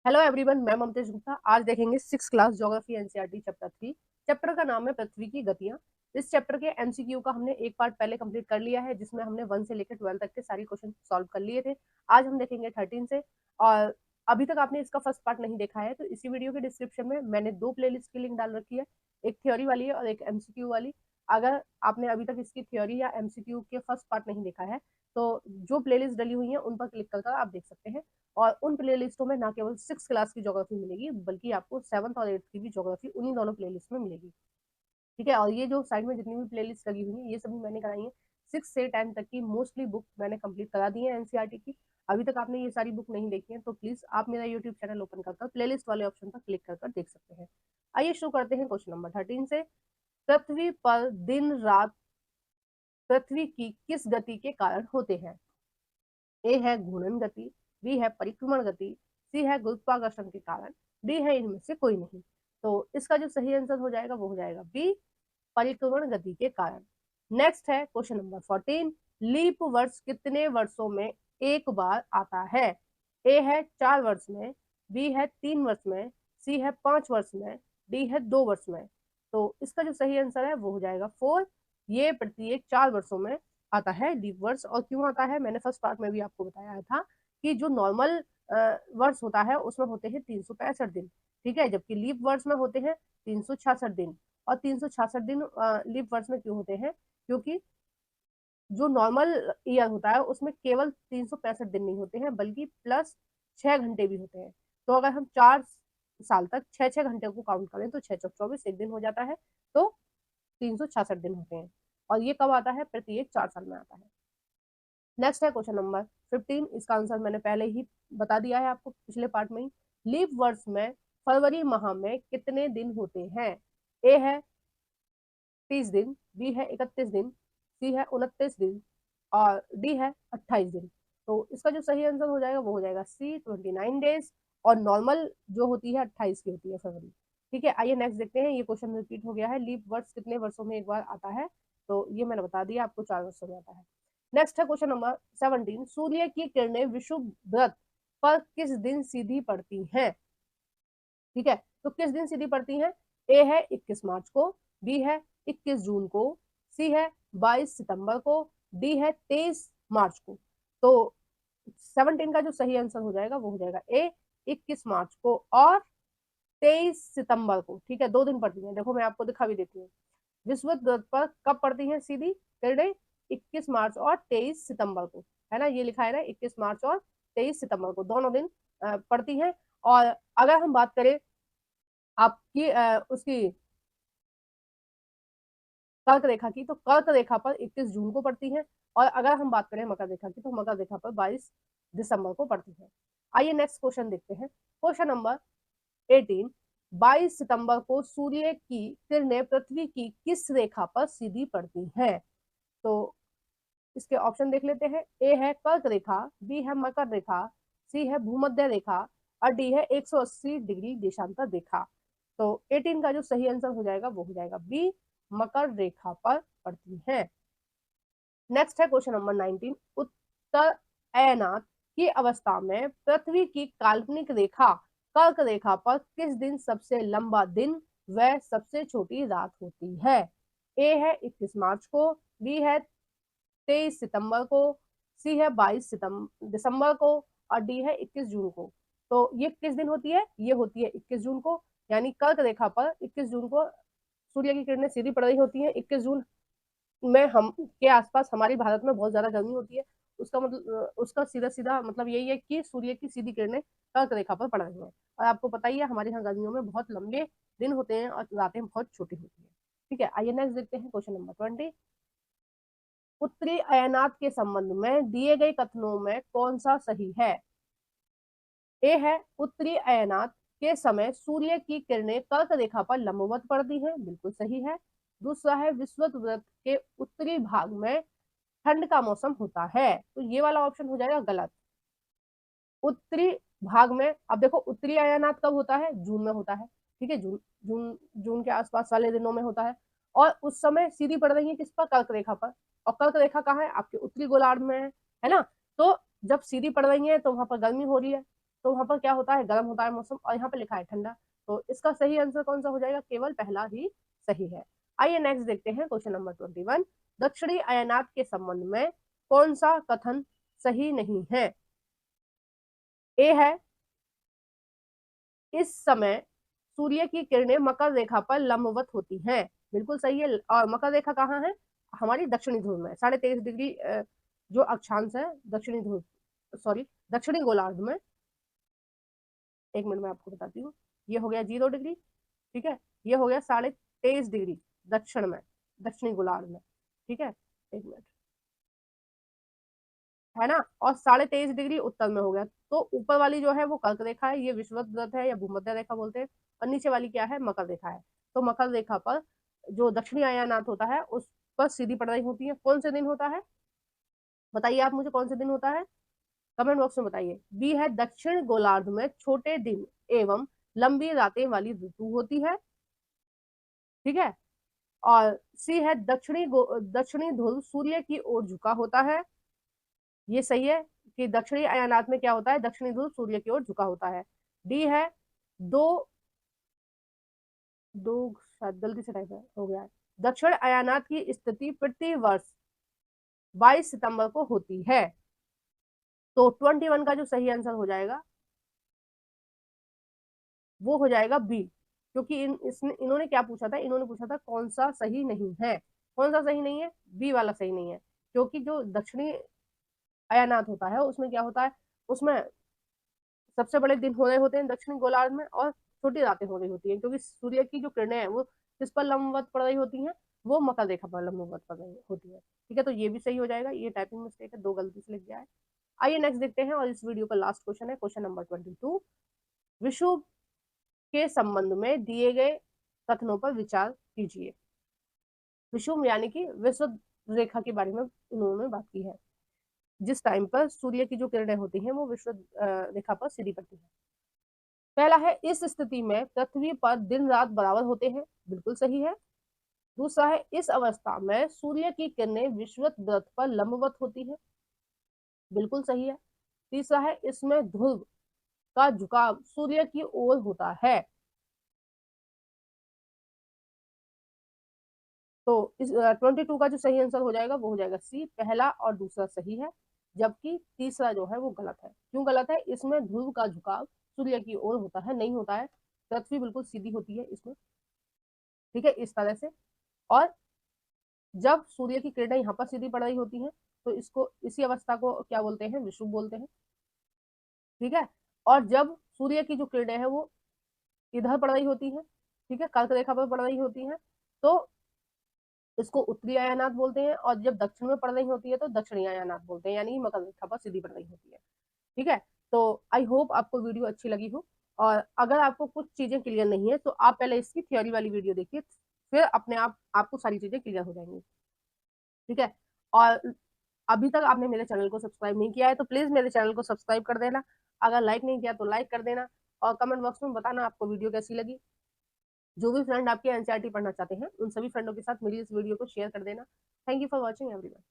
Hello everyone, मैं ममतेज गुप्ता। आज देखेंगे 6 class geography NCERT chapter 3। Chapter का नाम है पृथ्वी की गतियां। इस चैप्टर के एमसीक्यू का हमने एक पार्ट पहले कंप्लीट कर लिया है, जिसमें हमने 1 से लेकर 12 तक के सारे क्वेश्चन सॉल्व कर लिए थे। आज हम देखेंगे 13 से। और अभी तक आपने इसका फर्स्ट पार्ट नहीं देखा है तो इसी वीडियो के डिस्क्रिप्शन में मैंने 2 प्लेलिस्ट की लिंक डाल रखी है, एक थ्योरी वाली है और एक एमसीक्यू वाली। अगर आपने अभी तक इसकी थ्योरी या एमसीक्यू के फर्स्ट पार्ट नहीं देखा है तो जो प्लेलिस्ट डली हुई है उन पर क्लिक कर आप देख सकते हैं। और उन प्ले लिस्टों में ना केवल 6 क्लास की ज्योग्राफी मिलेगी बल्कि आपको 7th और 8th की भी ज्योग्राफी उन्हीं दोनों प्ले लिस्ट में मिलेगी। ठीक है, और ये जो साइड में जितनी भी प्ले लिस्ट लगी हुई है ये सभी मैंने कराई है। 6 से 10 तक की मोस्टली बुक मैंने कंप्लीट करा दी है एनसीईआरटी की। अभी तक आपने ये सारी बुक नहीं देखी है तो प्लीज आप मेरा यूट्यूब चैनल ओपन कर प्ले लिस्ट वाले ऑप्शन पर क्लिक कर देख सकते हैं। आइए शुरू करते हैं क्वेश्चन नंबर 13 से। पृथ्वी पर दिन रात पृथ्वी की किस गति के कारण होते हैं? ए है घूर्णन गति, बी है परिक्रमण गति, सी है गुरुत्वाकर्षण के कारण, डी है इनमें से कोई नहीं। तो इसका जो सही आंसर हो जाएगा वो हो जाएगा बी, परिक्रमण गति के कारण। नेक्स्ट है क्वेश्चन नंबर 14। लीप वर्ष कितने वर्षों में एक बार आता है? ए है 4 वर्ष में, बी है 3 वर्ष में, सी है 5 वर्ष में, डी है 2 वर्ष में। तो इसका जो सही आंसर है वो हो जाएगा 4। ये प्रत्येक 4 वर्षों में आता है लीप वर्ष। और क्यों आता है, मैंने फर्स्ट पार्ट में भी आपको बताया था कि जो नॉर्मल वर्ष होता है उसमें होते हैं 365 दिन। ठीक है, जबकि लीप वर्ष में होते हैं 366 दिन। और 366 दिन लीप वर्ष में क्यों होते हैं? क्योंकि जो नॉर्मल ईयर होता है उसमें केवल 365 दिन नहीं होते हैं बल्कि प्लस 6 घंटे भी होते हैं। तो अगर हम 4 साल तक 6 6 घंटे को काउंट करें तो 6 चौक 24 एक दिन हो जाता है। तो 366 दिन होते हैं। और ये कब आता है? प्रत्येक 4 साल में आता है। नेक्स्ट है क्वेश्चन नंबर 15। इसका आंसर मैंने पहले ही बता दिया है आपको पिछले पार्ट में ही। लीप वर्ष में फरवरी माह में कितने दिन होते हैं? ए है 30 दिन, बी है 31 दिन, सी है 29 दिन और डी है 28 दिन। तो इसका जो सही आंसर हो जाएगा वो हो जाएगा सी, 29 डेज। और नॉर्मल जो होती है 28 की होती है फरवरी। ठीक है, आइए नेक्स्ट देखते हैं। ये क्वेश्चन रिपीट हो गया है, लीप वर्ष कितने वर्षों में एक बार आता है? तो ये मैंने बता दिया आपको, 4 वर्षों में आता है। नेक्स्ट है क्वेश्चन नंबर 17। सूर्य की किरणें विषुववृत्त पर किस दिन सीधी पड़ती हैं? ठीक है, तो किस दिन सीधी पड़ती हैं? ए है 21 मार्च को, बी है 21 जून को, सी है 22 सितंबर को, डी है 23 मार्च को। तो 17 का जो सही आंसर हो जाएगा वो हो जाएगा ए, 21 मार्च को और 23 सितंबर को। ठीक है, 2 दिन पड़ती है। देखो मैं आपको दिखा भी देती हूँ। विषुववृत्त पर कब पड़ती है सीधी किरणें? 21 मार्च और 23 सितंबर को। है ना, ये लिखा है ना, 21 मार्च और 23 सितंबर को दोनों दिन पड़ती है। और अगर हम बात करें आपकी उसकी कर्क रेखा की, तो कर्क रेखा पर 21 जून को पड़ती है। और अगर हम बात करें मकर रेखा की तो मकर रेखा पर 22 दिसंबर को पड़ती है। आइए नेक्स्ट क्वेश्चन देखते हैं। Question number 18। 22 सितंबर को सूर्य की किरणें पृथ्वी की किस रेखा पर सीधी पड़ती हैं? तो इसके ऑप्शन देख लेते हैं। ए है कर्क रेखा, बी है मकर रेखा, सी है भूमध्य रेखा और डी है 180 डिग्री देशांतर रेखा। तो 18 का जो सही आंसर हो जाएगा वो हो जाएगा बी, मकर रेखा पर पड़ती है। नेक्स्ट है क्वेश्चन नंबर 19। उत्तर अयनात की अवस्था में पृथ्वी की काल्पनिक रेखा कर्क रेखा पर किस दिन सबसे लंबा दिन व सबसे छोटी रात होती है? ए है 21 मार्च को, बी है 23 सितंबर को, सी है 22 दिसंबर को और डी है 21 जून को। तो ये किस दिन होती है? ये होती है 21 जून को। यानी कर्क रेखा पर 21 जून को सूर्य की किरणें सीधी पड़ रही होती है। 21 जून में हम के आसपास हमारे भारत में बहुत ज्यादा गर्मी होती है। उसका मतलब उसका सीधा सीधा मतलब यही है कि सूर्य की सीधी किरणें कर्क रेखा पर पड़ रही हैं। और आपको पता ही है हमारे यहाँ गर्मियों में बहुत लंबे दिन होते हैं और रातें बहुत छोटी होती है। ठीक है, आइए नेक्स्ट देखते हैं क्वेश्चन नंबर 20। उत्तरी अयनात के संबंध में दिए गए कथनों में कौन सा सही है? ए है उत्तरी अयनात के समय सूर्य की किरणें कर्क रेखा पर लंबवत पड़ती हैं, बिल्कुल सही है। दूसरा है विषुववृत्त के उत्तरी भाग में ठंड का मौसम होता है, तो ये वाला ऑप्शन हो जाएगा गलत। उत्तरी भाग में, अब देखो उत्तरी अयनात कब होता है? जून में होता है। ठीक है, जून जून जून के आसपास वाले दिनों में होता है। और उस समय सीधी पड़ रही है किस पर? कर्क रेखा पर। और कर्क रेखा कहाँ है? आपके उत्तरी गोलार्ध में है ना। तो जब सीधी पड़ रही है तो वहां पर गर्मी हो रही है। तो वहां पर क्या होता है, गर्म होता है मौसम, और यहाँ पे लिखा है ठंडा। तो इसका सही आंसर कौन सा हो जाएगा, केवल पहला ही सही है। आइए नेक्स्ट देखते हैं क्वेश्चन नंबर 21। दक्षिणी अयनात के संबंध में कौन सा कथन सही नहीं है। ए है, इस समय सूर्य की किरणें मकर रेखा पर लंबवत होती हैं, बिल्कुल सही है। और मकर रेखा कहाँ है, हमारी दक्षिणी ध्रुव में, 23.5 डिग्री जो अक्षांश है दक्षिणी ध्रुव, सॉरी दक्षिणी गोलार्ध में। एक मिनट में आपको बताती हूँ। ये हो गया 0 डिग्री, ठीक है। ये हो गया 23.5 डिग्री दक्षिण में, दक्षिणी गोलार्ध में, ठीक है। एक मिनट, है ना। और 23.5 डिग्री उत्तर में हो गया। तो ऊपर वाली जो है वो कर्क रेखा है, ये विषुवत व्रत है या भूमध्य रेखा बोलते हैं। और नीचे वाली क्या है, मकर रेखा है। तो मकर रेखा पर जो दक्षिणी अयानात होता है उस पर सीधी पड़ाई होती है। कौन से दिन होता है, बताइए आप मुझे, कौन से दिन होता है, कमेंट बॉक्स में बताइए। बी है, दक्षिण गोलार्ध में छोटे दिन एवं लंबी रातें वाली ऋतु होती है, ठीक है। और सी है, दक्षिणी ध्रुव सूर्य की ओर झुका होता है, ये सही है कि दक्षिणी अयानात में क्या होता है, दक्षिणी ध्रुव सूर्य की ओर झुका होता है। डी है, दो दो शायद गलती से टाइप हो गया है, दक्षिण अयानात की स्थिति प्रति वर्ष 22 सितंबर को होती है। तो 21 का जो सही आंसर हो जाएगा वो हो जाएगा बी, क्योंकि इन्होंने क्या पूछा था, इन्होंने पूछा था कौन सा सही नहीं है। कौन सा सही नहीं है, बी वाला सही नहीं है। क्योंकि जो दक्षिणी अयानात होता है उसमें क्या होता है, उसमें सबसे बड़े दिन हो रहे होते हैं दक्षिणी गोलार्ध में, और छोटी रातें हो रही होती हैं, क्योंकि सूर्य की जो किरणें हैं वो किस पर लंबवत पड़ रही होती हैं, वो मकर रेखा पर लंबवत पड़ रही होती है, ठीक है। तो ये भी सही हो जाएगा, ये टाइपिंग मिस्टेक है, दो गलती से लिख गया है। आइए नेक्स्ट देखते हैं, और इस वीडियो का लास्ट क्वेश्चन है क्वेश्चन नंबर 22। विषुव के संबंध में दिए गए कथनों पर विचार कीजिए। विषुव यानी कि विषुव रेखा के बारे में उन्होंने बात की है, जिस टाइम पर सूर्य की जो किरणें होती हैं वो विषुव रेखा पर सीधी पड़ती है। पहला है, इस स्थिति में पृथ्वी पर दिन रात बराबर होते हैं, बिल्कुल सही है। दूसरा है, इस अवस्था में सूर्य की किरणें विषुवत वृत्त पर लंबवत होती है, बिल्कुल सही है। तीसरा है, इसमें ध्रुव का झुकाव सूर्य की ओर होता है। तो इस 22 का जो सही आंसर हो जाएगा वो हो जाएगा सी, पहला और दूसरा सही है, जबकि तीसरा जो है वो गलत है। क्यों गलत है, इसमें ध्रुव का झुकाव सूर्य की ओर होता है, नहीं होता है। पृथ्वी बिल्कुल सीधी होती है इसमें, ठीक है, इस तरह से। और जब सूर्य की किरणें यहाँ पर सीधी पड़ रही होती हैं तो इसको, इसी अवस्था को क्या बोलते हैं, विषुव बोलते हैं, ठीक है। और जब सूर्य की जो किरणें हैं वो इधर पड़ रही होती हैं, ठीक है, कर्क रेखा पर पड़ रही होती हैं, तो इसको उत्तरी अयानात बोलते हैं। और जब दक्षिण में पड़ रही होती है तो दक्षिणी अयानात बोलते हैं, यानी मकर रेखा पर सीधी पड़ रही होती है, ठीक है। तो आई होप आपको वीडियो अच्छी लगी हो, और अगर आपको कुछ चीजें क्लियर नहीं है तो आप पहले इसकी थ्योरी वाली वीडियो देखिए, फिर अपने आप आपको सारी चीजें क्लियर हो जाएंगी, ठीक है। और अभी तक आपने मेरे चैनल को सब्सक्राइब नहीं किया है तो प्लीज मेरे चैनल को सब्सक्राइब कर देना। अगर लाइक नहीं किया तो लाइक कर देना, और कमेंट बॉक्स में बताना आपको वीडियो कैसी लगी। जो भी फ्रेंड आपके एनसीईआरटी पढ़ना चाहते हैं उन सभी फ्रेंडों के साथ मेरी इस वीडियो को शेयर कर देना। Thank you for watching everyone.